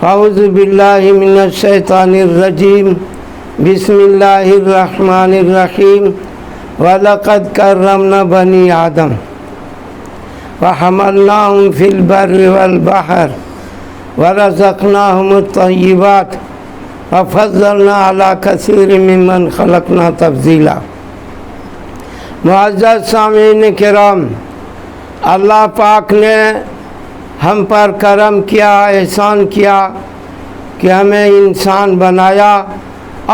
اعوذ باللہ من الشیطان الرجیم بسم اللہ الرحمن الرحیم وَلَقَدْ كَرَّمْنَا بَنِي آدَمَ وَحَمَلْنَاهُمْ فِي الْبَرِّ وَالْبَحْرِ وَرَزَقْنَاهُمُ الطَّيِّبَاتِ وَفَضَّلْنَا عَلَى كَثِيرٍ مِّمَّنْ خَلَقْنَا تَفْضِيلًا۔ معزز سامعین کرام، اللہ پاک نے ہم پر کرم کیا، احسان کیا کہ ہمیں انسان بنایا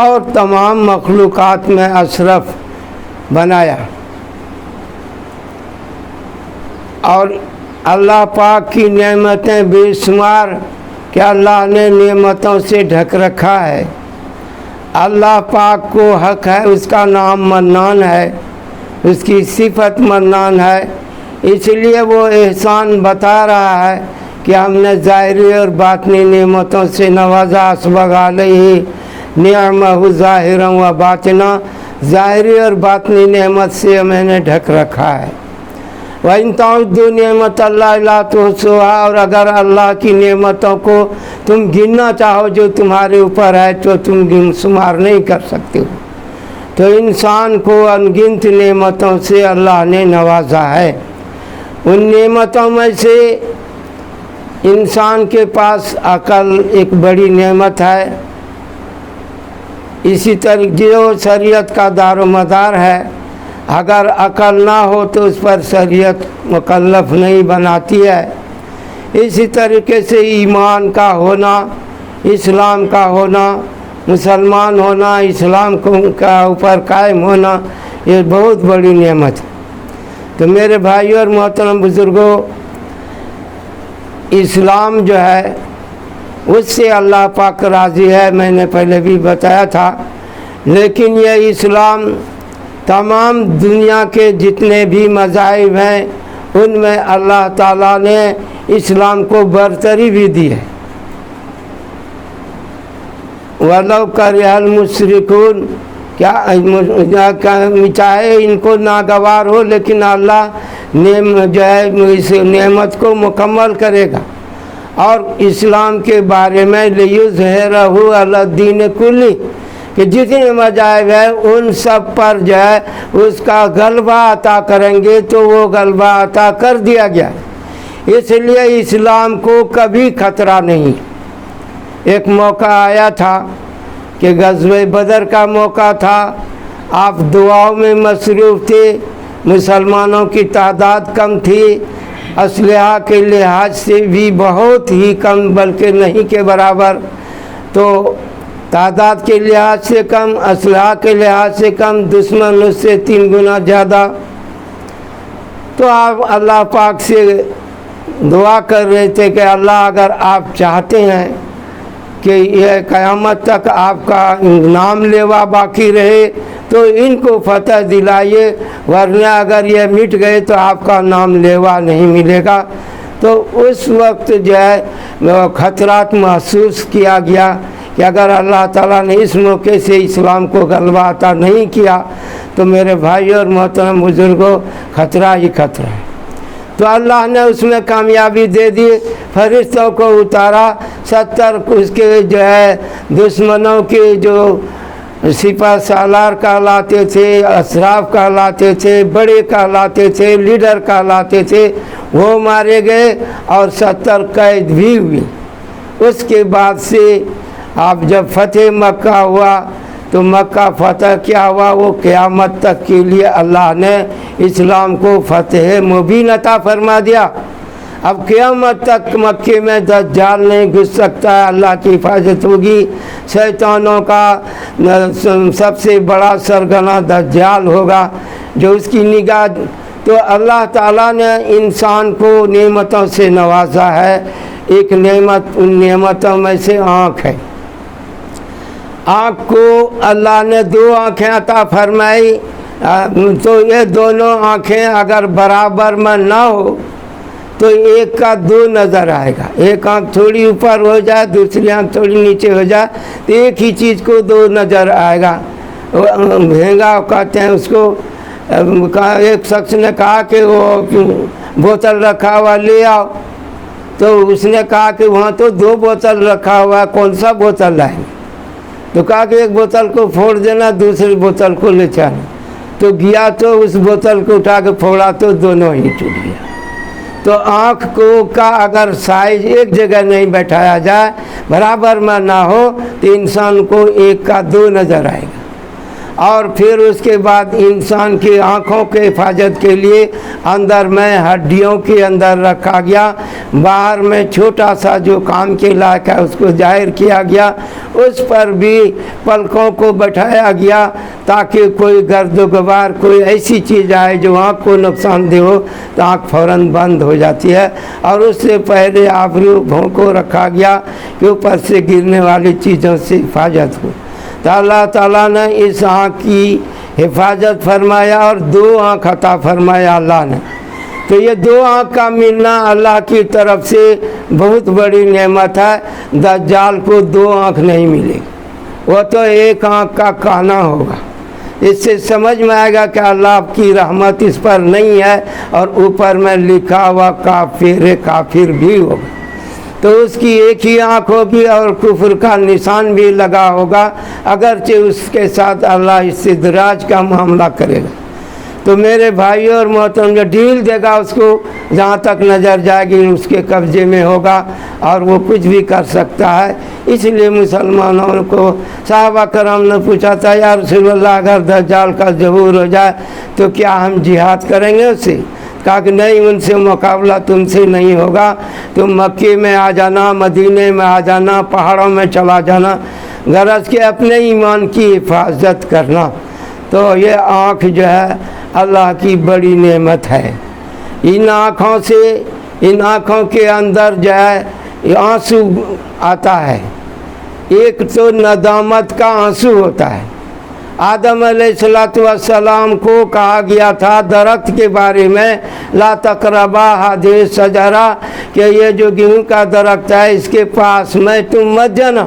اور تمام مخلوقات میں اشرف بنایا، اور اللہ پاک کی نعمتیں بے شمار کہ اللہ نے نعمتوں سے ڈھک رکھا ہے۔ اللہ پاک کو حق ہے، اس کا نام منان ہے، اس کی صفت منان ہے، اس لیے وہ احسان بتا رہا ہے کہ ہم نے ظاہری اور باطنی نعمتوں سے نوازا، اسبغ علیہ نعمہ ظاہرا و باطنا، ظاہری اور باطنی نعمت سے میں نے ڈھک رکھا ہے۔ وَإِن تَعُدُّوا نِعْمَةَ اللَّهِ لَا تُحْصُوهَا، اور اگر اللہ کی نعمتوں کو تم گننا چاہو جو تمہارے اوپر ہے تو تم شمار نہیں کر سکتے ہو۔ تو انسان کو انگنت نعمتوں سے اللہ نے نوازا ہے۔ ان نعمتوں میں سے انسان کے پاس عقل ایک بڑی نعمت ہے، اسی طرح جو شریعت کا دار و مدار ہے، اگر عقل نہ ہو تو اس پر شریعت مکلف نہیں بناتی ہے۔ اسی طریقے سے ایمان کا ہونا، اسلام کا ہونا، مسلمان ہونا، اسلام کا اوپر قائم ہونا، یہ بہت بڑی نعمت ہے۔ تو میرے بھائیوں اور محترم بزرگوں، اسلام جو ہے اس سے اللہ پاک راضی ہے، میں نے پہلے بھی بتایا تھا، لیکن یہ اسلام تمام دنیا کے جتنے بھی مذاہب ہیں ان میں اللہ تعالیٰ نے اسلام کو برتری بھی دی ہے۔ وَلَوْ كَرِهَ الْمُشْرِكُونَ، کیا چاہے ان کو ناگوار ہو لیکن اللہ جو ہے اس نعمت کو مکمل کرے گا۔ اور اسلام کے بارے میں لِيُظْهِرَهُ عَلَى الدِّينِ كُلِّهِ، کہ جتنے مذاہب ہیں ان سب پر جو ہے اس کا غلبہ عطا کریں گے، تو وہ غلبہ عطا کر دیا گیا ہے۔ اس لیے اسلام کو کبھی خطرہ نہیں۔ ایک موقع آیا تھا کہ غزوہ بدر کا موقع تھا، آپ دعاؤں میں مصروف تھے، مسلمانوں کی تعداد کم تھی، اسلحہ کے لحاظ سے بھی بہت ہی کم، بلکہ نہیں کے برابر، تو تعداد کے لحاظ سے کم، اسلحہ کے لحاظ سے کم، دشمن اس سے 3 گنا زیادہ۔ تو آپ اللہ پاک سے دعا کر رہے تھے کہ اللہ اگر آپ چاہتے ہیں کہ یہ قیامت تک آپ کا نام لیوا باقی رہے تو ان کو فتح دلائیے، ورنہ اگر یہ مٹ گئے تو آپ کا نام لیوا نہیں ملے گا۔ تو اس وقت جو ہے خطرات محسوس کیا گیا کہ اگر اللہ تعالیٰ نے اس موقع سے اسلام کو غلبہ عطا نہیں کیا تو میرے بھائیوں اور محترم بزرگوں خطرہ ہی خطرہ ہے۔ تو اللہ نے اس میں کامیابی دے دی، فرشتوں کو اتارا، 70 اس کے جو ہے دشمنوں کے جو سپہ سالار کہلاتے تھے، اشراف کہلاتے تھے، بڑے کہلاتے تھے، لیڈر کہلاتے تھے، وہ مارے گئے اور 70 قید بھی ہوئے۔ اس کے بعد سے آپ جب فتح مکہ ہوا تو مکہ فتح کیا ہوا، وہ قیامت تک کے لیے اللہ نے اسلام کو فتح مبین عطا فرما دیا۔ اب قیامت تک مکے میں دجال نہیں گھس سکتا ہے، اللہ کی حفاظت ہوگی۔ شیطانوں کا سب سے بڑا سرگنا دجال ہوگا جو اس کی نگاہ، تو اللہ تعالیٰ نے انسان کو نعمتوں سے نوازا ہے۔ ایک نعمت ان نعمتوں میں سے آنکھ ہے۔ آنکھ کو اللہ نے 2 آنکھیں عطا فرمائی، تو یہ دونوں آنکھیں اگر برابر میں نہ ہو تو ایک کا 2 نظر آئے گا، ایک آنکھ تھوڑی اوپر ہو جائے، دوسری آنکھ تھوڑی نیچے ہو جائے تو ایک ہی چیز کو 2 نظر آئے گا۔ بھینگا کہتے ہیں اس کو۔ ایک شخص نے کہا کہ وہ بوتل رکھا ہوا لے آؤ، تو اس نے کہا کہ وہاں تو 2 بوتل رکھا ہوا ہے، کون سا بوتل لائیں؟ تو کہا کہ ایک بوتل کو پھوڑ دینا، دوسری بوتل کو لے چانا۔ تو گیا تو اس بوتل کو اٹھا کے پھوڑا تو دونوں ہی ٹوٹ گیا۔ تو آنکھ کو کا اگر سائز ایک جگہ نہیں بیٹھایا جائے، برابر میں نہ ہو، تو انسان کو 1 کا 2 نظر آئے گا۔ اور پھر اس کے بعد انسان کی آنکھوں کے حفاظت کے لیے اندر میں ہڈیوں کے اندر رکھا گیا، باہر میں چھوٹا سا جو کام کے لائق ہے اس کو ظاہر کیا گیا، اس پر بھی پلکوں کو بٹھایا گیا تاکہ کوئی گرد و غبار کوئی ایسی چیز آئے جو آنکھ کو نقصان دہ ہو تو آنکھ فوراً بند ہو جاتی ہے۔ اور اس سے پہلے آبروؤں کو رکھا گیا کہ اوپر سے گرنے والی چیزوں سے حفاظت ہو۔ تو اللہ تعالیٰ نے اس آنکھ کی حفاظت فرمایا اور 2 آنکھ عطا فرمایا اللہ نے۔ تو یہ 2 آنکھ کا ملنا اللہ کی طرف سے بہت بڑی نعمت ہے۔ دجال کو 2 آنکھ نہیں ملے گی، وہ تو 1 آنکھ کا کانا ہوگا۔ اس سے سمجھ میں آئے گا کہ اللہ کی رحمت اس پر نہیں ہے، اور اوپر میں لکھا ہوا کافر بھی ہوگا۔ تو اس کی 1 ہی آنکھ ہوگی اور کفر کا نشان بھی لگا ہوگا، اگرچہ اس کے ساتھ اللہ استدراج کا معاملہ کرے گا۔ تو میرے بھائیوں اور محترم، جو ڈھیل دے گا اس کو جہاں تک نظر جائے گی اس کے قبضے میں ہوگا، اور وہ کچھ بھی کر سکتا ہے۔ اس لیے مسلمانوں کو صحابہ کرام نے پوچھا تھا، یا رسول اللہ اگر دجال کا ظہور ہو جائے تو کیا ہم جہاد کریں گے اس سے؟ کہا کہ نہیں، ان سے مقابلہ تم سے نہیں ہوگا، تم مکے میں آ جانا، مدینے میں آ جانا، پہاڑوں میں چلا جانا، غرض کے اپنے ایمان کی حفاظت کرنا۔ تو یہ آنکھ جو ہے اللہ کی بڑی نعمت ہے۔ ان آنکھوں سے، ان آنکھوں کے اندر جو ہے آنسو آتا ہے، ایک تو ندامت کا آنسو ہوتا ہے۔ آدم علیہ السلام کو کہا گیا تھا درخت کے بارے میں، لا تقربا هذه الشجرہ، کہ یہ جو گیہوں کا درخت ہے اس کے پاس میں تم مت جانا۔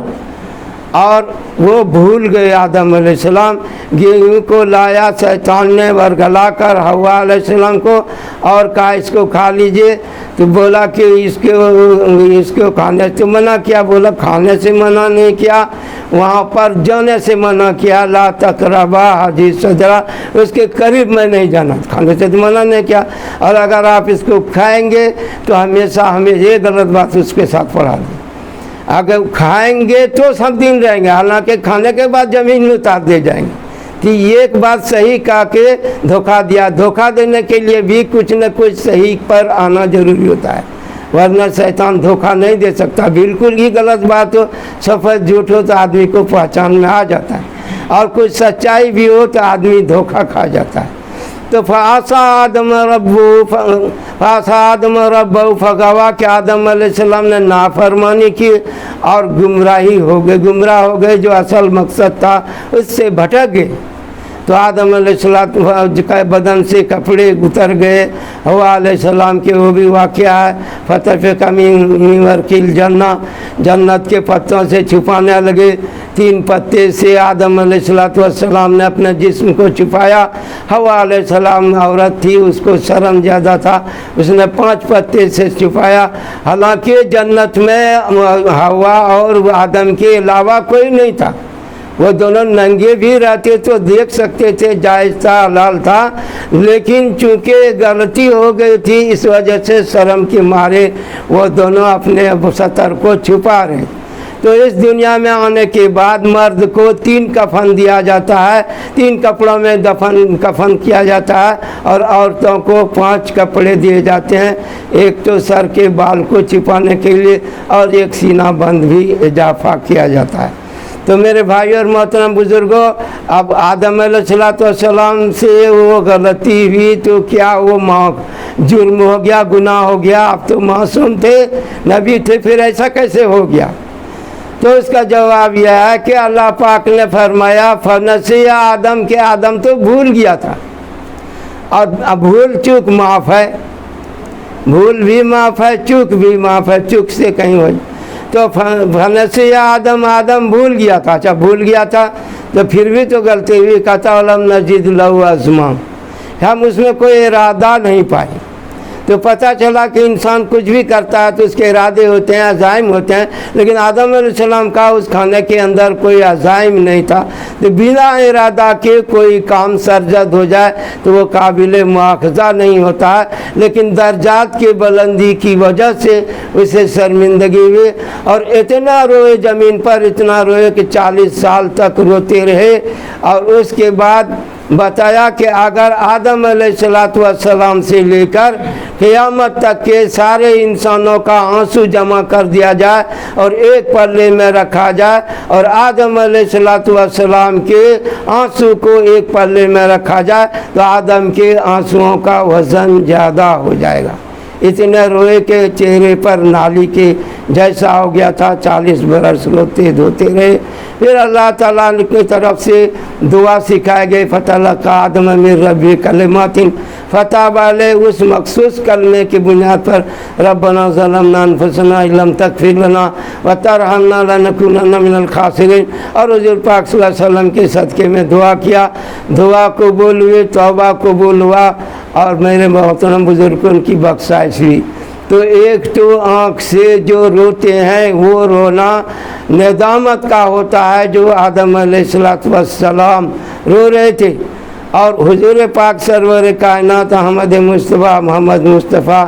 اور وہ بھول گئے آدم علیہ السلام۔ گیہوں کو لایا شیطان نے ورگلا کر حوا علیہ السلام کو اور کہا اس کو کھا لیجئے، تو بولا کہ اس کو کھانے سے منع کیا، بولا کھانے سے منع نہیں کیا، وہاں پر جانے سے منع کیا، لا تقربا هذه الشجرہ، اس کے قریب میں نہیں جانا، کھانے سے منع نہیں کیا۔ اور اگر آپ اس کو کھائیں گے تو ہمیشہ ہمیں یہ غلط بات اس کے ساتھ پڑھا دیں، اگر کھائیں گے تو سب دن رہیں گے، حالانکہ کھانے کے بعد زمین میں اتار دے جائیں گے۔ کہ یہ ایک بات صحیح کہا کہ دھوکہ دیا، دھوکہ دینے کے لیے بھی کچھ نہ کچھ صحیح پر آنا ضروری ہوتا ہے، ورنہ شیطان دھوکہ نہیں دے سکتا۔ بالکل ہی غلط بات ہو، سفید جھوٹ ہو تو آدمی کو پہچان میں آ جاتا ہے، اور کچھ سچائی بھی ہو تو آدمی دھوکہ کھا جاتا ہے۔ تو فعصى آدم ربہ فغوا، کہ آدم علیہ السلام نے نافرمانی کی اور گمراہ ہو گئے، جو اصل مقصد تھا اس سے بھٹک گئے۔ تو آدم علیہ السلام کے بدن سے کپڑے اتر گئے، حوا علیہ السلام کے وہ بھی واقعہ ہے، فتفق من ورق الجنہ، جنت کے پتوں سے چھپانے لگے۔ 3 پتے سے آدم علیہ السلام نے اپنے جسم کو چھپایا۔ حوا علیہ السلام عورت تھی، اس کو شرم زیادہ تھا، اس نے 5 پتے سے چھپایا۔ حالانکہ جنت میں حوا اور آدم کے علاوہ کوئی نہیں تھا، وہ دونوں ننگے بھی رہتے تو دیکھ سکتے تھے، جائز تھا، حلال تھا، لیکن چونکہ غلطی ہو گئی تھی اس وجہ سے شرم کے مارے وہ دونوں اپنے ستر کو چھپا رہے۔ تو اس دنیا میں آنے کے بعد مرد کو 3 کفن دیا جاتا ہے، 3 کپڑوں میں کفن کیا جاتا ہے، اور عورتوں کو 5 کپڑے دیے جاتے ہیں، ایک تو سر کے بال کو چھپانے کے لیے اور ایک سینہ بند بھی اضافہ کیا جاتا ہے۔ تو میرے بھائی اور محترم بزرگوں، اب آدم علیہ السلام سے وہ غلطی ہوئی تو کیا وہ جرم ہو گیا، گناہ ہو گیا؟ اب تو معصوم تھے، نبی تھے، پھر ایسا کیسے ہو گیا؟ تو اس کا جواب یہ ہے کہ اللہ پاک نے فرمایا فنسی آدم، کے آدم تو بھول گیا تھا، اور اب بھول چوک معاف ہے، بھول بھی معاف ہے، چوک بھی معاف ہے، چوک سے کہیں ہوئی۔ تو فنسی آدم، آدم بھول گیا تھا، اچھا بھول گیا تھا تو پھر بھی تو غلطی ہوئی، کہتا ولم نزد لہ عزما، ہم اس میں کوئی ارادہ نہیں پائے۔ تو پتہ چلا کہ انسان کچھ بھی کرتا ہے تو اس کے ارادے ہوتے ہیں، عزائم ہوتے ہیں، لیکن آدم علیہ السلام کا اس کھانے کے اندر کوئی عزائم نہیں تھا، تو بنا ارادہ کے کوئی کام سرزد ہو جائے تو وہ قابل مواخذہ نہیں ہوتا ہے، لیکن درجات کی بلندی کی وجہ سے اسے شرمندگی ہوئی اور اتنا روئے زمین پر، اتنا روئے کہ 40 سال تک روتے رہے۔ اور اس کے بعد بتایا کہ اگر آدم علیہ السلام سے لے کر قیامت تک کے سارے انسانوں کا آنسو جمع کر دیا جائے اور ایک پلے میں رکھا جائے اور آدم علیہ السلام کے آنسو کو ایک پلے میں رکھا جائے تو آدم کے آنسوؤں کا وزن زیادہ ہو جائے گا۔ اتنے روئے کے چہرے پر نالی کے جیسا ہو گیا تھا، 40 برس روتے دھوتے رہے۔ پھر اللہ تعالیٰ کی طرف سے دعا سکھائے گئے، فَتَلَقَّىٰ آدَمَ مِن رَّبِّهِ كَلِمَاتٍ فتاب علیہ، اس مخصوص کلمے کی بنیاد پر ربنا ظلمنا انفسنا ان لم تغفر لنا وترحمنا لنکونن من الخاسرین، اور حضور پاک صلی اللہ علیہ وسلم کے صدقے میں دعا کیا، دعا قبول ہوئی، توبہ قبول ہوا اور میرے محترم بزرگوں کی بخشائش ہوئی۔ تو ایک تو آنکھ سے جو روتے ہیں وہ رونا ندامت کا ہوتا ہے، جو آدم علیہ السلام رو رہے تھے، اور حضور پاک سرور کائنات احمد مصطفیٰ محمد مصطفیٰ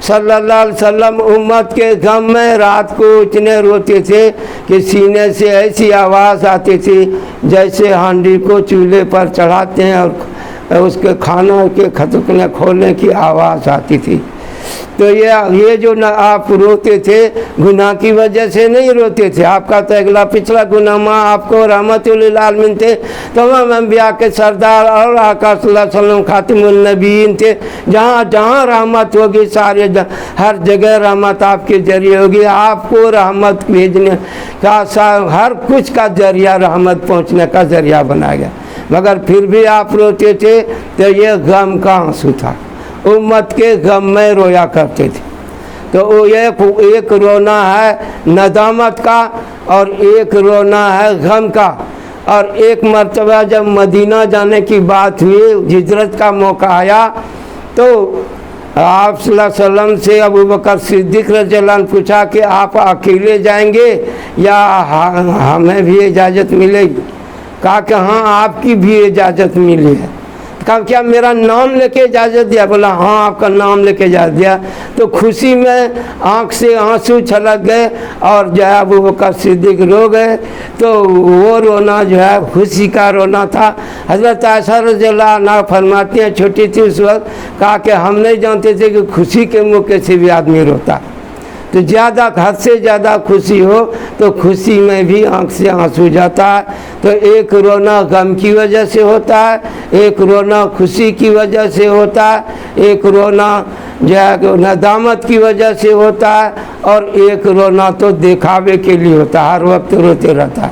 صلی اللہ علیہ وسلم امت کے غم میں رات کو اتنے روتے تھے کہ سینے سے ایسی آواز آتی تھی جیسے ہانڈی کو چولہے پر چڑھاتے ہیں اور اس کے کھانا کے کھتکنے کھولنے کی آواز آتی تھی۔ تو یہ جو آپ روتے تھے گناہ کی وجہ سے نہیں روتے تھے، آپ کا تو اگلا پچھلا گناہ ماں آپ کو رحمت للعالمین تھے، تمام انبیاء کے سردار اور آقا صلی اللہ علیہ وسلم خاتم النبیین تھے، جہاں جہاں رحمت ہوگی سارے ہر جگہ رحمت آپ کے ذریعے ہوگی، آپ کو رحمت بھیجنے کا ہر کچھ کا ذریعہ رحمت پہنچنے کا ذریعہ بنایا گیا، مگر پھر بھی آپ روتے تھے تو یہ غم کا آنسو تھا، امت کے غم میں رویا کرتے تھے۔ تو ایک رونا ہے ندامت کا اور ایک رونا ہے غم کا۔ اور ایک مرتبہ جب مدینہ جانے کی بات ہوئی، ہجرت کا موقع آیا، تو آپ صلی اللہ علیہ وسلم سے ابو بکر صدیق رضی اللہ عنہ پوچھا کہ آپ اکیلے جائیں گے یا ہمیں بھی اجازت ملے گی؟ کہا کہ ہاں آپ کی بھی اجازت ملی ہے۔ کہا کیا میرا نام لے کے اجازت دیا؟ بولا ہاں آپ کا نام لے کے اجازت دیا۔ تو خوشی میں آنکھ سے آنسو چھلک گئے اور جو ہے ابو بکر صدیق رو گئے، تو وہ رونا جو ہے خوشی کا رونا تھا۔ حضرت عائشہ رضی اللہ عنہا فرماتی ہیں چھوٹی تھی اس وقت، کہا کہ ہم نہیں جانتے تھے کہ خوشی کے موقع سے بھی آدمی روتا، تو زیادہ حد سے زیادہ خوشی ہو تو خوشی میں بھی آنکھ سے آنسو جاتا ہے۔ تو ایک رونا غم کی وجہ سے ہوتا ہے، ایک رونا خوشی کی وجہ سے ہوتا ہے، ایک رونا جو ہے ندامت کی وجہ سے ہوتا ہے، اور ایک رونا تو دکھاوے کے لیے ہوتا ہے، ہر وقت روتے رہتا ہے،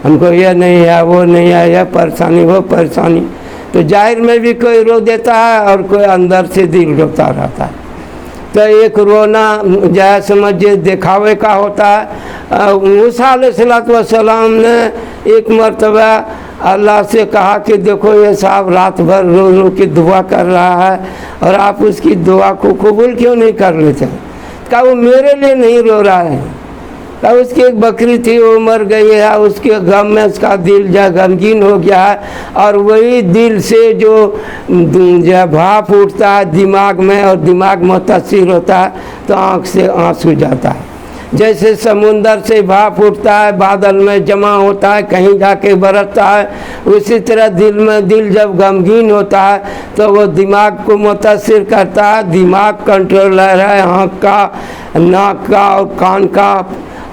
ہم کو یہ نہیں ہے وہ نہیں ہے، یہ پریشانی وہ پریشانی، تو ظاہر میں بھی کوئی رو دیتا ہے اور کوئی اندر سے دل روتا رہتا ہے۔ تو ایک رونا جو ہے سمجھے دکھاوے کا ہوتا ہے۔ موسیٰ علیہ السلام نے ایک مرتبہ اللہ سے کہا کہ دیکھو یہ صاحب رات بھر رو رو کے دعا کر رہا ہے اور آپ اس کی دعا کو قبول کیوں نہیں کر لیتے؟ کہا وہ میرے لیے نہیں رو رہا ہے، کہا اس کی ایک بکری تھی وہ مر گئی ہے، اس کے غم میں اس کا دل جو غمگین ہو گیا ہے، اور وہی دل سے جو بھاپ اٹھتا ہے دماغ میں اور دماغ متاثر ہوتا ہے تو آنکھ سے آنسو جاتا ہے۔ جیسے سمندر سے بھاپ اٹھتا ہے بادل میں جمع ہوتا ہے کہیں جا کے برستا ہے، اسی طرح دل جب غمگین ہوتا ہے تو وہ دماغ کو متاثر کرتا ہے۔ دماغ کنٹرولر ہے آنکھ کا، ناک کا اور کان کا،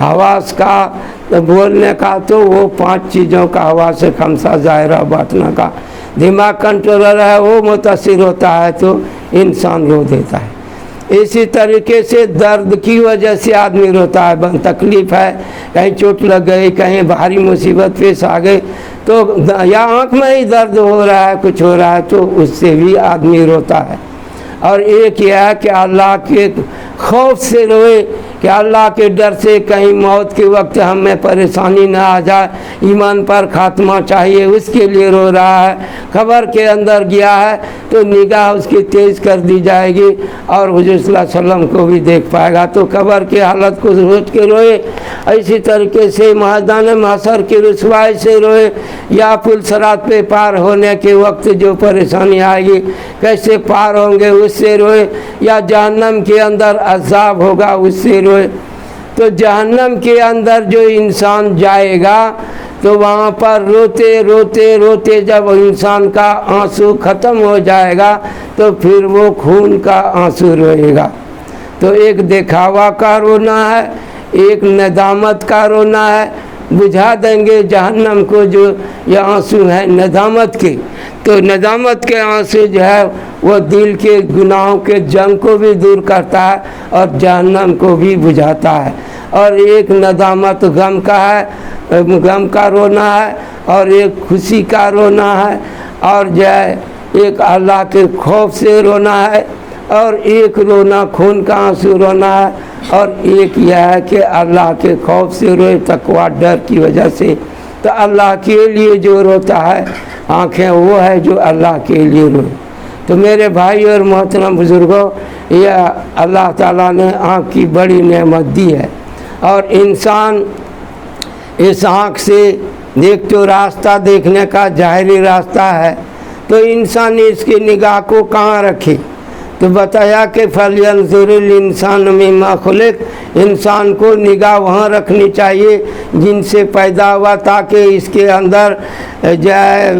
حواس کا، بولنے کا، تو وہ 5 چیزوں کا حواس خمسہ ظاہرہ باطنہ کا دماغ کنٹرولر ہے، وہ متاثر ہوتا ہے تو انسان رو دیتا ہے۔ اسی طریقے سے درد کی وجہ سے آدمی روتا ہے، تکلیف ہے، کہیں چوٹ لگ گئی، کہیں بھاری مصیبت پیش آ گئی، تو یا آنکھ میں ہی درد ہو رہا ہے کچھ ہو رہا ہے تو اس سے بھی آدمی روتا ہے۔ اور ایک یہ ہے کہ اللہ کے خوف سے روئے، کہ اللہ کے ڈر سے کہیں موت کے وقت ہمیں پریشانی نہ آ جائے، ایمان پر خاتمہ چاہیے، اس کے لیے رو رہا ہے۔ قبر کے اندر گیا ہے تو نگاہ اس کی تیز کر دی جائے گی اور حضور صلی اللہ علیہ وسلم کو بھی دیکھ پائے گا، تو قبر کی حالت کو سوچ کے روئے۔ اسی طریقے سے میدان محشر کی رسوائی سے روئے، یا پل صراط پہ پار ہونے کے وقت جو پریشانی آئے گی کیسے پار ہوں گے اس سے روئے، یا جہنم کے اندر عذاب ہوگا اس سے روئے۔ تو جہنم کے اندر جو انسان جائے گا تو وہاں پر روتے روتے روتے جب انسان کا آنسو ختم ہو جائے گا تو پھر وہ خون کا آنسو روئے گا۔ تو ایک دکھاوا کا رونا ہے، ایک ندامت کا رونا ہے۔ بجھا دیں گے جہنم کو جو یہ آنسو ہیں ندامت کے، تو ندامت کے آنسو جو ہے وہ دل کے گناہوں کے جنگ کو بھی دور کرتا ہے اور جہنم کو بھی بجھاتا ہے۔ اور ایک ندامت غم کا ہے، غم کا رونا ہے، اور ایک خوشی کا رونا ہے، اور جو ہے ایک اللہ کے خوف سے رونا ہے، اور ایک رونا خون کا آنسو رونا ہے، اور ایک یہ ہے کہ اللہ کے خوف سے روئے، تقویٰ ڈر کی وجہ سے۔ تو اللہ کے لیے جو روتا ہے آنکھیں وہ ہے جو اللہ کے لیے روئے۔ تو میرے بھائی اور محترم بزرگوں، یہ اللہ تعالیٰ نے آنکھ کی بڑی نعمت دی ہے، اور انسان اس آنکھ سے دیکھ تو راستہ دیکھنے کا ظاہری راستہ ہے، تو انسان اس کی نگاہ کو کہاں رکھے؟ تو بتایا کہ فَلْيَنْظُرِ الْإِنسَانُ مِمَّا خُلِقَ، انسان کو نگاہ وہاں رکھنی چاہیے جن سے پیدا ہوا، تاکہ اس کے اندر جو ہے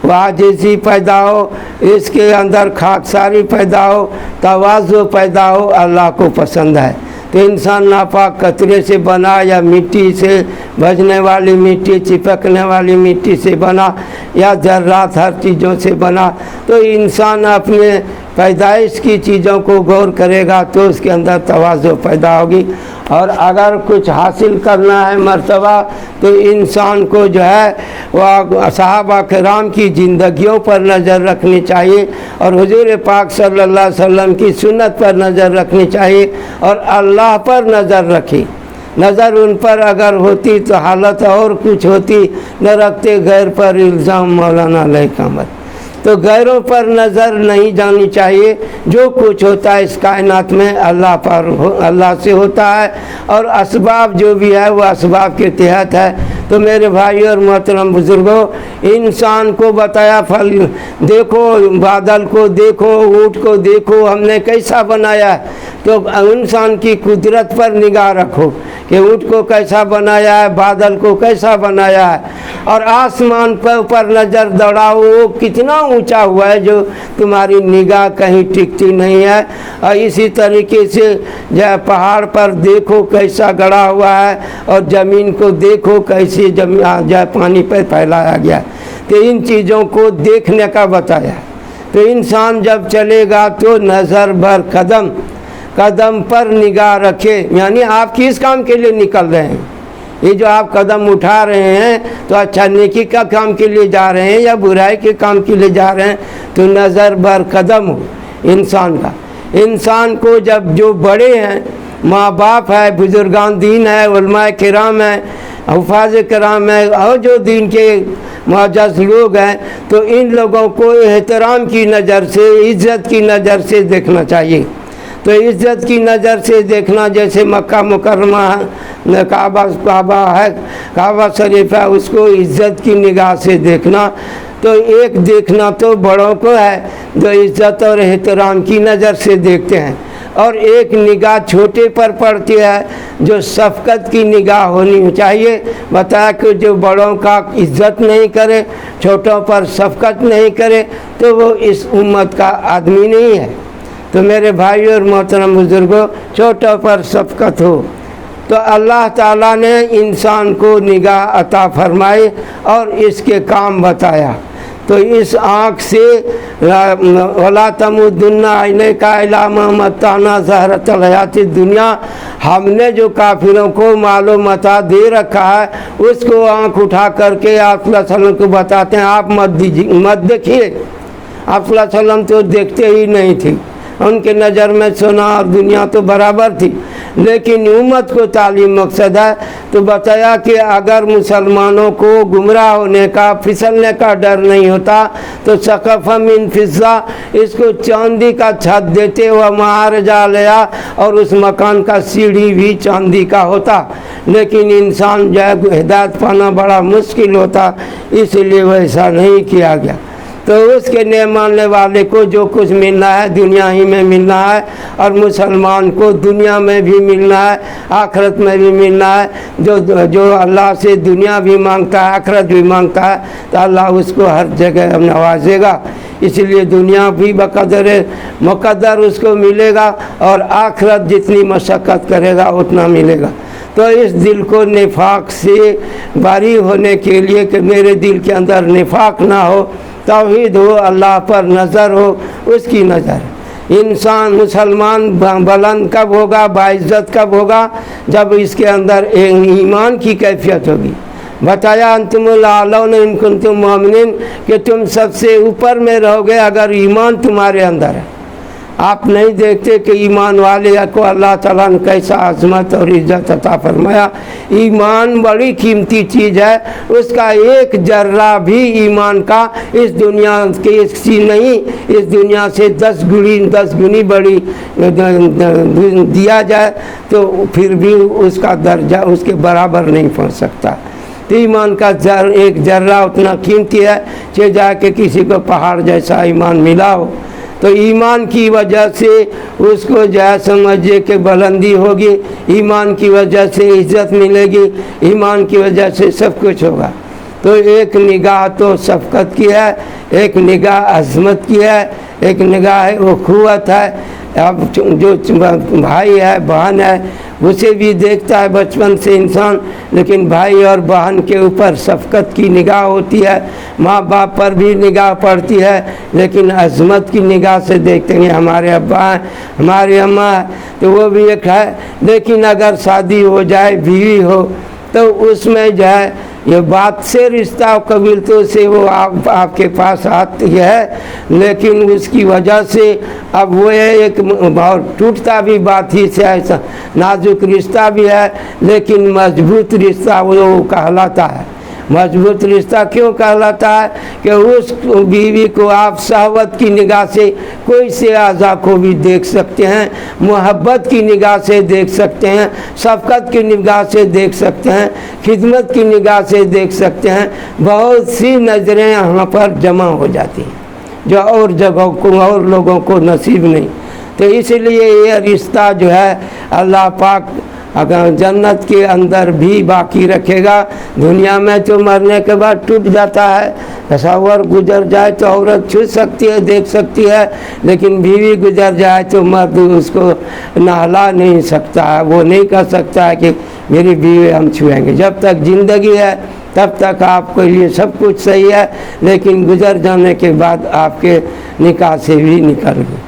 عاجزی پیدا ہو، اس کے اندر خاکساری پیدا ہو، تواضع پیدا ہو، اللہ کو پسند ہے۔ تو انسان ناپاک قطرے سے بنا یا مٹی سے بجنے والی مٹی، چپکنے والی مٹی سے بنا، یا ذرات ہر چیزوں سے بنا، تو انسان اپنے پیدائش کی چیزوں کو غور کرے گا تو اس کے اندر تواضع پیدا ہوگی۔ اور اگر کچھ حاصل کرنا ہے مرتبہ تو انسان کو جو ہے وہ صحابہ کرام کی زندگیوں پر نظر رکھنی چاہیے، اور حضور پاک صلی اللہ علیہ وسلم کی سنت پر نظر رکھنی چاہیے، اور اللہ پر نظر رکھی۔ نظر ان پر اگر ہوتی تو حالت اور کچھ ہوتی، نہ رکھتے غیر پر الزام مولانا علیہ قامت۔ تو غیروں پر نظر نہیں جانی چاہیے، جو کچھ ہوتا ہے اس کائنات میں اللہ سے ہوتا ہے، اور اسباب جو بھی ہے وہ اسباب کے تحت ہے۔ تو میرے بھائی اور محترم بزرگوں، انسان کو بتایا پھل دیکھو، بادل کو دیکھو، اونٹ کو دیکھو، ہم نے کیسا بنایا ہے، تو انسان کی قدرت پر نگاہ رکھو کہ اونٹ کو کیسا بنایا ہے، بادل کو کیسا بنایا ہے، اور آسمان پر نظر دوڑاؤ، وہ کتنا اونچا ہوا ہے جو تمہاری نگاہ کہیں ٹکتی نہیں ہے۔ اور اسی طریقے سے جو پہاڑ پر دیکھو کیسا گڑا ہوا ہے، اور زمین کو دیکھو کیسے جو پانی پہ پھیلایا گیا، تو ان چیزوں کو دیکھنے کا بتایا۔ تو انسان جب چلے گا تو نظر بھر قدم قدم پر نگاہ رکھے، یعنی آپ کس کام کے لیے نکل رہے ہیں؟ یہ جو آپ قدم اٹھا رہے ہیں تو اچھا نیکی کا کام کے لیے جا رہے ہیں یا برائی کے کام کے لیے جا رہے ہیں؟ تو نظر بر قدم ہو انسان کا۔ انسان کو جب جو بڑے ہیں، ماں باپ ہے، بزرگان دین ہے، علماء کرام ہیں، حفاظ کرام ہیں، اور جو دین کے معزز لوگ ہیں، تو ان لوگوں کو احترام کی نظر سے، عزت کی نظر سے دیکھنا چاہیے۔ تو عزت کی نظر سے دیکھنا، جیسے مکہ مکرمہ ہے، کعبہ ہے، کعبہ شریف ہے، اس کو عزت کی نگاہ سے دیکھنا۔ تو ایک دیکھنا تو بڑوں کو ہے جو عزت اور احترام کی نظر سے دیکھتے ہیں، اور ایک نگاہ چھوٹے پر پڑتی ہے جو شفقت کی نگاہ ہونی چاہیے۔ بتایا کہ جو بڑوں کا عزت نہیں کرے، چھوٹوں پر شفقت نہیں کرے، تو وہ اس امت کا آدمی نہیں ہے۔ تو میرے بھائی اور محترم بزرگوں، چھوٹوں پر شفقت ہو۔ تو اللہ تعالیٰ نے انسان کو نگاہ عطا فرمائی اور اس کے کام بتایا۔ تو اس آنکھ سے وَلَا تَمُدُّنَّ عَيْنَيْكَ إِلَىٰ مَا مَتَّعْنَا زَهْرَةَ الْحَيَاةِ الدُّنْيَا، ہم نے جو کافروں کو مال و متاع دے رکھا ہے اس کو آنکھ اٹھا کر کے آپ صلی اللہ علیہ وسلم کو بتاتے ہیں آپ مت دیکھیے۔ آپ صلی اللہ علیہ وسلم تو دیکھتے ہی نہیں تھے، ان کے نظر میں سونا اور دنیا تو برابر تھی، لیکن امت کو تعلیم مقصد ہے۔ تو بتایا کہ اگر مسلمانوں کو گمراہ ہونے کا، پھسلنے کا ڈر نہیں ہوتا تو سقف من فضہ، اس کو چاندی کا چھت دیتے، وہ معارجہ لیا، اور اس مکان کا سیڑھی بھی چاندی کا ہوتا، لیکن انسان جو ہے ہدایت پانا بڑا مشکل ہوتا، اس لیے ویسا نہیں کیا گیا۔ تو اس کے نہیں ماننے والے کو جو کچھ ملنا ہے دنیا ہی میں ملنا ہے، اور مسلمان کو دنیا میں بھی ملنا ہے، آخرت میں بھی ملنا ہے۔ جو اللہ سے دنیا بھی مانگتا ہے، آخرت بھی مانگتا ہے، تو اللہ اس کو ہر جگہ نوازے گا۔ اس لیے دنیا بھی بقدر مقدر اس کو ملے گا، اور آخرت جتنی مشقت کرے گا اتنا ملے گا۔ تو اس دل کو نفاق سے بری ہونے کے لیے کہ میرے دل کے اندر نفاق نہ ہو، توحید ہو، اللہ پر نظر ہو، اس کی نظر۔ انسان مسلمان بلند کب ہوگا، باعزت کب ہوگا، جب اس کے اندر ایمان کی کیفیت ہوگی۔ بتایا انتم الاعلون ان کنتم مؤمنین، کہ تم سب سے اوپر میں رہو گے اگر ایمان تمہارے اندر ہے۔ آپ نہیں دیکھتے کہ ایمان والے کو اللہ تعالیٰ نے کیسا عظمت اور عزت عطا فرمایا۔ ایمان بڑی قیمتی چیز ہے، اس کا ایک ذرہ بھی ایمان کا اس دنیا کے نہیں، اس دنیا سے 10 گنی بڑی دیا جائے تو پھر بھی اس کا درجہ اس کے برابر نہیں پہنچ سکتا۔ تو ایمان کا ایک ذرہ اتنا قیمتی ہے کہ جا کے کسی کو پہاڑ جیسا ایمان ملا ہو، تو ایمان کی وجہ سے اس کو جو ہے سمجھے کہ بلندی ہوگی، ایمان کی وجہ سے عزت ملے گی، ایمان کی وجہ سے سب کچھ ہوگا۔ تو ایک نگاہ تو شفقت کی ہے، ایک نگاہ عظمت کی ہے، ایک نگاہ اخوت ہے۔ اب جو بھائی ہے، بہن ہے، اسے بھی دیکھتا ہے بچپن سے انسان، لیکن بھائی اور بہن کے اوپر شفقت کی نگاہ ہوتی ہے، ماں باپ پر بھی نگاہ پڑتی ہے، لیکن عظمت کی نگاہ سے دیکھتے ہیں۔ ہمارے ابا ہیں، ہماری اماں ہے، تو وہ بھی ایک ہے، لیکن اگر شادی ہو جائے، بیوی ہو، تو اس میں جو ہے یہ بات سے رشتہ قبیلتوں سے وہ آپ کے پاس آتی ہے، لیکن اس کی وجہ سے اب وہ ایک اور ٹوٹتا بھی بات ہی سے، ایسا نازک رشتہ بھی ہے لیکن مضبوط رشتہ وہ کہلاتا ہے۔ مضبوط رشتہ کیوں کہلاتا ہے؟ کہ اس بیوی کو آپ شہوت کی نگاہ سے کوئی سے اعضاء کو بھی دیکھ سکتے ہیں، محبت کی نگاہ سے دیکھ سکتے ہیں، شفقت کی نگاہ سے دیکھ سکتے ہیں، خدمت کی نگاہ سے دیکھ سکتے ہیں۔ بہت سی نظریں یہاں پر جمع ہو جاتی ہیں جو اور جگہوں کو اور لوگوں کو نصیب نہیں۔ تو اس لیے یہ رشتہ جو ہے اللہ پاک اگر جنت کے اندر بھی باقی رکھے گا۔ دنیا میں تو مرنے کے بعد ٹوٹ جاتا ہے، تصور گزر جائے تو عورت چھو سکتی ہے، دیکھ سکتی ہے، لیکن بیوی گزر جائے تو مرد اس کو نہلا نہیں سکتا ہے، وہ نہیں کہہ سکتا ہے کہ میری بیوی ہم چھوئیں گے۔ جب تک زندگی ہے تب تک آپ کے لیے سب کچھ صحیح ہے، لیکن گزر جانے کے بعد آپ کے نکاح سے بھی نکل گئے۔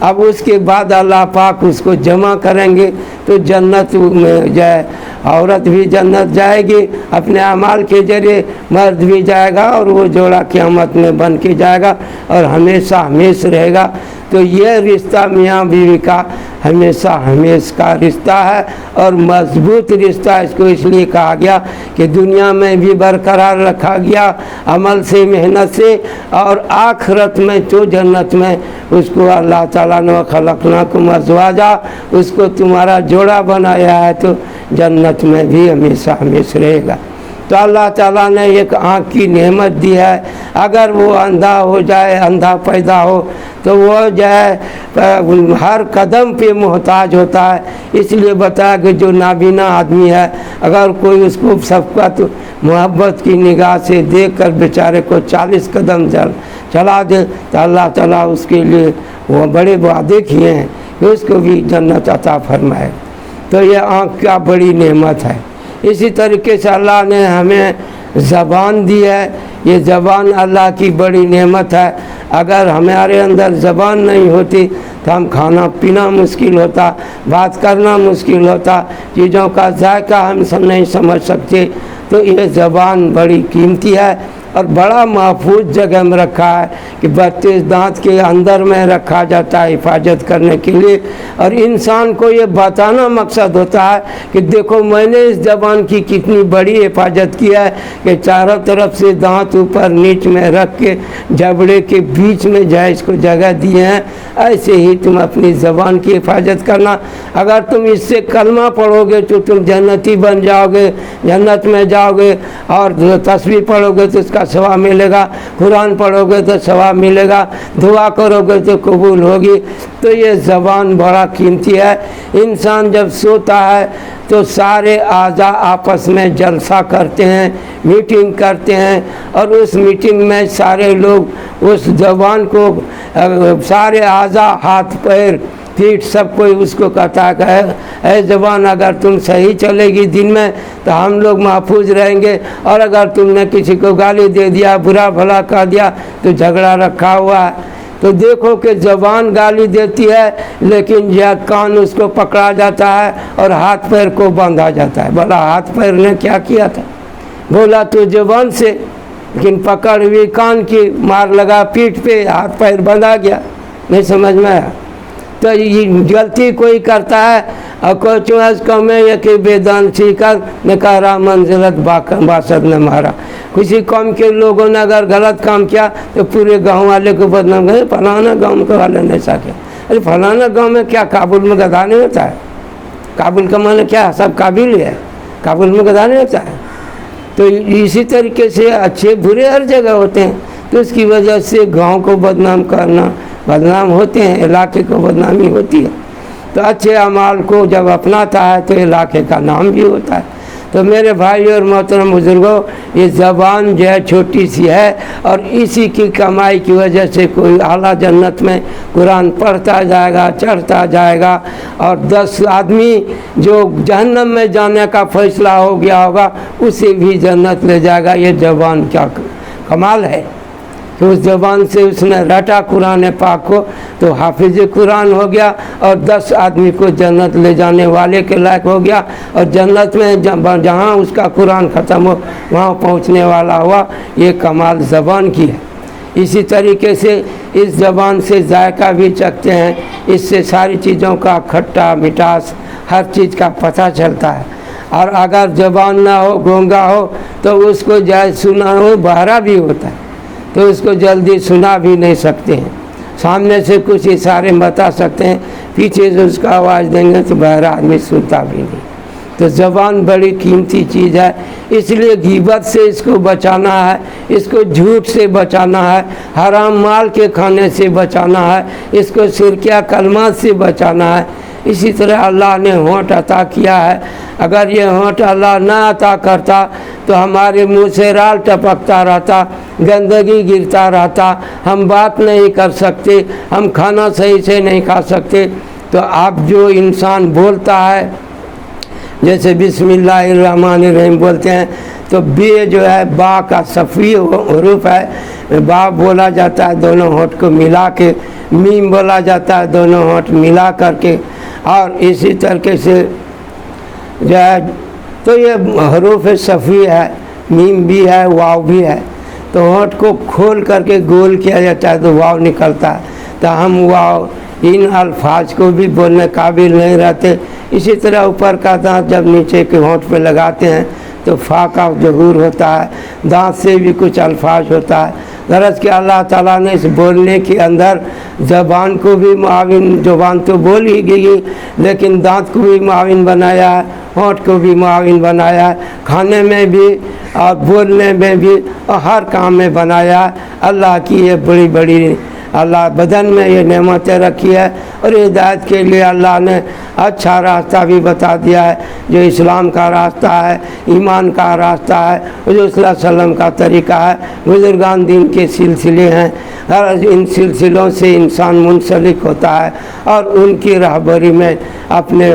اب اس کے بعد اللہ پاک اس کو جمع کریں گے تو جنت میں جائے، عورت بھی جنت جائے گی اپنے اعمال کے ذریعے، مرد بھی جائے گا، اور وہ جوڑا قیامت میں بن کے جائے گا اور ہمیشہ ہمیش رہے گا۔ تو یہ رشتہ میاں بیوی کا ہمیشہ ہمیش کا رشتہ ہے، اور مضبوط رشتہ اس کو اس لیے کہا گیا کہ دنیا میں بھی برقرار رکھا گیا عمل سے، محنت سے، اور آخرت میں تو جنت میں اس کو اللہ تعالیٰ نے خلقناکم ازواجا، اس کو تمہارا جوڑا بنایا ہے، تو جنت میں بھی ہمیشہ ہمیش رہے گا۔ تو اللہ تعالیٰ نے ایک آنکھ کی نعمت دی ہے، اگر وہ اندھا ہو جائے، اندھا پیدا ہو تو وہ جو ہے ہر قدم پہ محتاج ہوتا ہے۔ اس لیے بتایا کہ جو نابینا آدمی ہے اگر کوئی اس کو شفقت محبت کی نگاہ سے دیکھ کر بیچارے کو 40 قدم چلا دے تو اللہ تعالیٰ اس کے لیے وہ بڑے وعدے کیے ہیں کہ اس کو بھی جنت عطا فرمائے۔ تو یہ آنکھ کا بڑی نعمت ہے۔ اسی طریقے سے اللہ نے ہمیں زبان دی ہے، یہ زبان اللہ کی بڑی نعمت ہے۔ اگر ہمارے اندر زبان نہیں ہوتی تو ہم کھانا پینا مشکل ہوتا، بات کرنا مشکل ہوتا، چیزوں کا ذائقہ ہم نہیں سمجھ سکتے۔ تو یہ زبان بڑی قیمتی ہے، اور بڑا محفوظ جگہ میں رکھا ہے کہ 32 دانت کے اندر میں رکھا جاتا ہے حفاظت کرنے کے لیے. اور انسان کو یہ بتانا مقصد ہوتا ہے کہ دیکھو میں نے اس زبان کی کتنی بڑی حفاظت کیا ہے کہ چاروں طرف سے دانت اوپر نیچ میں رکھ کے جبڑے کے بیچ میں جائے اس کو جگہ دیے ہیں. ایسے ہی تم اپنی زبان کی حفاظت کرنا. اگر تم اس سے کلمہ پڑھو گے تو تم جنتی بن جاؤ گے, جنت میں جاؤ گے. اور تسبیح پڑھو گے تو اس کا ثواب ملے گا, قرآن پڑھو گے تو ثواب ملے گا, دعا کرو گے تو قبول ہوگی. تو یہ زبان بڑا قیمتی ہے. انسان جب سوتا ہے تو سارے اعضاء آپس میں جلسہ کرتے ہیں, میٹنگ کرتے ہیں, اور اس میٹنگ میں سارے لوگ اس زبان کو, سارے اعضاء ہاتھ پیر پیٹھ سب کوئی اس کو کہتا ہے کہ اے زبان اگر تم صحیح چلے گی دن میں تو ہم لوگ محفوظ رہیں گے, اور اگر تم نے کسی کو گالی دے دیا, برا بھلا کہہ دیا تو جھگڑا رکھا ہوا ہے. تو دیکھو کہ زبان گالی دیتی ہے لیکن یہ کان اس کو پکڑا جاتا ہے اور ہاتھ پیر کو باندھا جاتا ہے. بولا ہاتھ پیر نے کیا کیا تھا, بولا تو زبان سے, لیکن پکڑ ہوئی کان کی, مار لگا پیٹھ پہ, ہاتھ پیر بندھا گیا. نہیں سمجھ میں آیا؟ تو یہ غلطی کوئی کرتا ہے اور کوئی چوہس کم ہے, یہ کہ بیدان سیکھا نے کہا رہا منزلت باسد نے مارا. کسی قوم کے لوگوں نے اگر غلط کام کیا تو پورے گاؤں والے کو بدنام کرے, فلانا گاؤں کے والے نے ایسا کیا. ارے فلانا گاؤں میں کیا کابل میں گدھا نہیں ہوتا ہے؟ کابل کا معنی کیا, سب قابل ہی ہے, کابل میں گدھا نہیں ہوتا ہے. تو اسی طریقے سے اچھے برے ہر جگہ ہوتے ہیں. تو اس کی وجہ سے گاؤں کو بدنام کرنا, بدنام ہوتے ہیں, علاقے کو بدنامی ہوتی ہے. تو اچھے اعمال کو جب اپناتا ہے تو علاقے کا نام بھی ہوتا ہے. تو میرے بھائی اور محترم بزرگوں, یہ زبان جو ہے چھوٹی سی ہے, اور اسی کی کمائی کی وجہ سے کوئی اعلیٰ جنت میں قرآن پڑھتا جائے گا, چڑھتا جائے گا, اور 10 آدمی جو جہنم میں جانے کا فیصلہ ہو گیا ہوگا اسے بھی جنت لے جائے گا. یہ زبان کیا کمال ہے کہ اس زبان سے اس نے رٹا قرآن پاک کو تو حافظ قرآن ہو گیا, اور 10 آدمی کو جنت لے جانے والے کے لائق ہو گیا, اور جنت میں جہاں اس کا قرآن ختم ہو وہاں پہنچنے والا ہوا. یہ کمال زبان کی ہے. اسی طریقے سے اس زبان سے ذائقہ بھی چکھتے ہیں, اس سے ساری چیزوں کا کھٹا مٹاس ہر چیز کا پتہ چلتا ہے. اور اگر زبان نہ ہو, گونگا ہو, تو اس کو جائے سنا ہو بہرا بھی ہوتا ہے, تو اس کو جلدی سنا بھی نہیں سکتے ہیں. سامنے سے کچھ اشارے بتا سکتے ہیں, پیچھے سے اس کا آواز دیں گے تو بہرا آدمی سنتا بھی نہیں. تو زبان بڑی قیمتی چیز ہے. اس لیے غیبت سے اس کو بچانا ہے, اس کو جھوٹ سے بچانا ہے, حرام مال کے کھانے سے بچانا ہے, اس کو شرکیہ کلمات سے بچانا ہے. اسی طرح اللہ نے ہونٹ عطا کیا ہے. اگر یہ ہونٹ اللہ نہ عطا کرتا تو ہمارے منہ سے رال ٹپکتا رہتا, گندگی گرتا رہتا, ہم بات نہیں کر سکتے, ہم کھانا صحیح سے نہیں کھا سکتے. تو اب جو انسان بولتا ہے جیسے بسم اللہ الرحمن الرحیم بولتے ہیں, تو بے جو ہے با کا صفی حروف ہے, با بولا جاتا ہے دونوں ہونٹ کو ملا کے, میم بولا جاتا ہے دونوں ہونٹ ملا کر کے, اور اسی طریقے سے جو ہے تو یہ حروف صفی ہے, میم بھی ہے, واو بھی ہے. تو ہونٹ کو کھول کر کے گول کیا جاتا ہے تو واو نکلتا ہے. تو ہم واو ان الفاظ کو بھی بولنے قابل نہیں رہتے. اسی طرح اوپر کا دانت جب نیچے کے ہونٹ پہ لگاتے ہیں تو فا کا ظہور ہوتا ہے, دانت سے بھی کچھ الفاظ ہوتا ہے. غرض کہ اللہ تعالیٰ نے اس بولنے کے اندر زبان کو بھی معاون, زبان تو بول ہی گئی لیکن دانت کو بھی معاون بنایا ہے, ہونٹ کو بھی معاون بنایا ہے, کھانے میں بھی اور بولنے میں بھی اور ہر کام میں بنایا ہے. اللہ کی یہ بڑی بڑی اللہ بدن میں یہ نعمتیں رکھی ہے, اور ہدایت کے لیے اللہ نے اچھا راستہ بھی بتا دیا ہے جو اسلام کا راستہ ہے, ایمان کا راستہ ہے, حضور صلی اللہ علیہ وسلم کا طریقہ ہے, بزرگان دین کے سلسلے ہیں. ہر ان سلسلوں سے انسان منسلک ہوتا ہے, اور ان کی رہبری میں, اپنے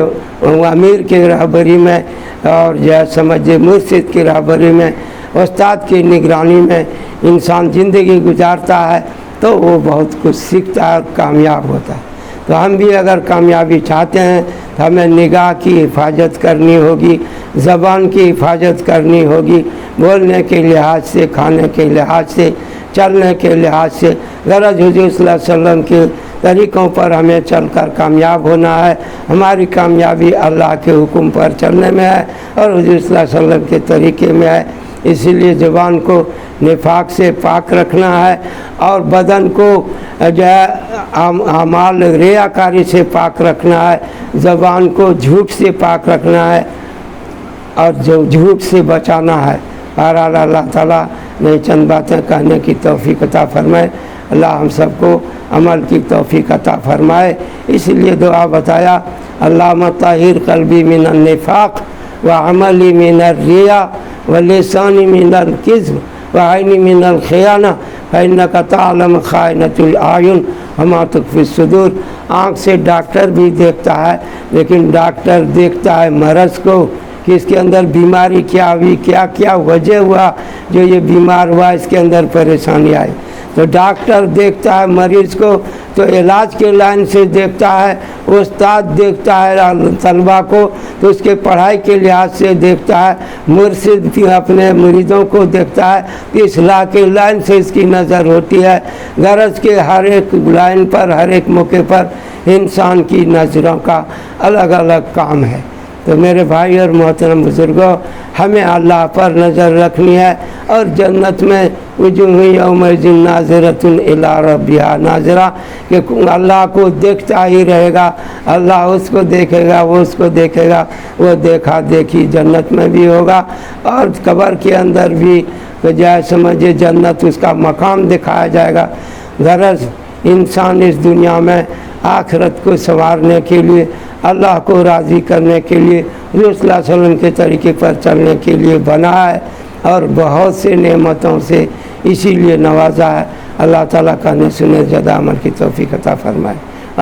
امیر کی رہبری میں, اور جو سمجھے مرشد کی رہبری میں, استاد کی نگرانی میں انسان زندگی گزارتا ہے تو وہ بہت کچھ سیکھتا ہے اور کامیاب ہوتا ہے. تو ہم بھی اگر کامیابی چاہتے ہیں تو ہمیں نگاہ کی حفاظت کرنی ہوگی, زبان کی حفاظت کرنی ہوگی, بولنے کے لحاظ سے، کھانے کے لحاظ سے، چلنے کے لحاظ سے۔ غرض حضور صلی اللہ علیہ وسلم کے طریقوں پر ہمیں چل کر کامیاب ہونا ہے۔ ہماری کامیابی اللہ کے حکم پر چلنے میں ہے اور حضور صلی اللہ علیہ وسلم کے طریقے میں ہے۔ اسی لیے زبان کو نفاق سے پاک رکھنا ہے اور بدن کو جو ہے اعمال ریاکاری سے پاک رکھنا ہے، زبان کو جھوٹ سے پاک رکھنا ہے اور جو جھوٹ سے بچانا ہے۔ بہرحال اللہ تعالیٰ نے چند باتیں کہنے کی توفیق عطا فرمائے۔ اللہ ہم سب کو عمل کی توفیق عطا فرمائے۔ اس لیے دعا بتایا، اللہم طہر قلبی من النفاق وعملی من الریا ولسانی من الکذب وعینی من الخیانہ فإنک تعلم خائنۃ الأعین وما تخفی الصدور۔ آنکھ سے ڈاکٹر بھی دیکھتا ہے، لیکن ڈاکٹر دیکھتا ہے مرض کو کہ اس کے اندر بیماری کیا ہوئی، کیا کیا وجہ ہوا جو یہ بیمار ہوا، اس کے اندر پریشانی آئی۔ تو ڈاکٹر دیکھتا ہے مریض کو تو علاج کے لائن سے دیکھتا ہے، استاد دیکھتا ہے طلبہ کو تو اس کے پڑھائی کے لحاظ سے دیکھتا ہے، مرشد بھی اپنے مریدوں کو دیکھتا ہے، اصلاح کے لائن سے اس کی نظر ہوتی ہے۔ غرض کے ہر ایک لائن پر، ہر ایک موقع پر انسان کی نظروں کا الگ الگ کام ہے۔ تو میرے بھائی اور محترم بزرگوں، ہمیں اللہ پر نظر رکھنی ہے اور جنت میں وجوہ یومئذ ناظرۃ الی ربہا ناظرہ، کہ اللہ کو دیکھتا ہی رہے گا، اللہ اس کو دیکھے گا، وہ اس کو دیکھے گا، وہ دیکھا دیکھی جنت میں بھی ہوگا اور قبر کے اندر بھی جائے سمجھے جنت اس کا مقام دکھایا جائے گا۔ غرض انسان اس دنیا میں آخرت کو سنوارنے کے لیے، اللہ کو راضی کرنے کے لیے، حضور صلی اللہ علیہ وسلم کے طریقے پر چلنے کے لیے بنا ہے اور بہت سے نعمتوں سے اسی لیے نوازا ہے۔ اللہ تعالیٰ کا سنے زیادہ عمل کی توفیق عطا فرمائے۔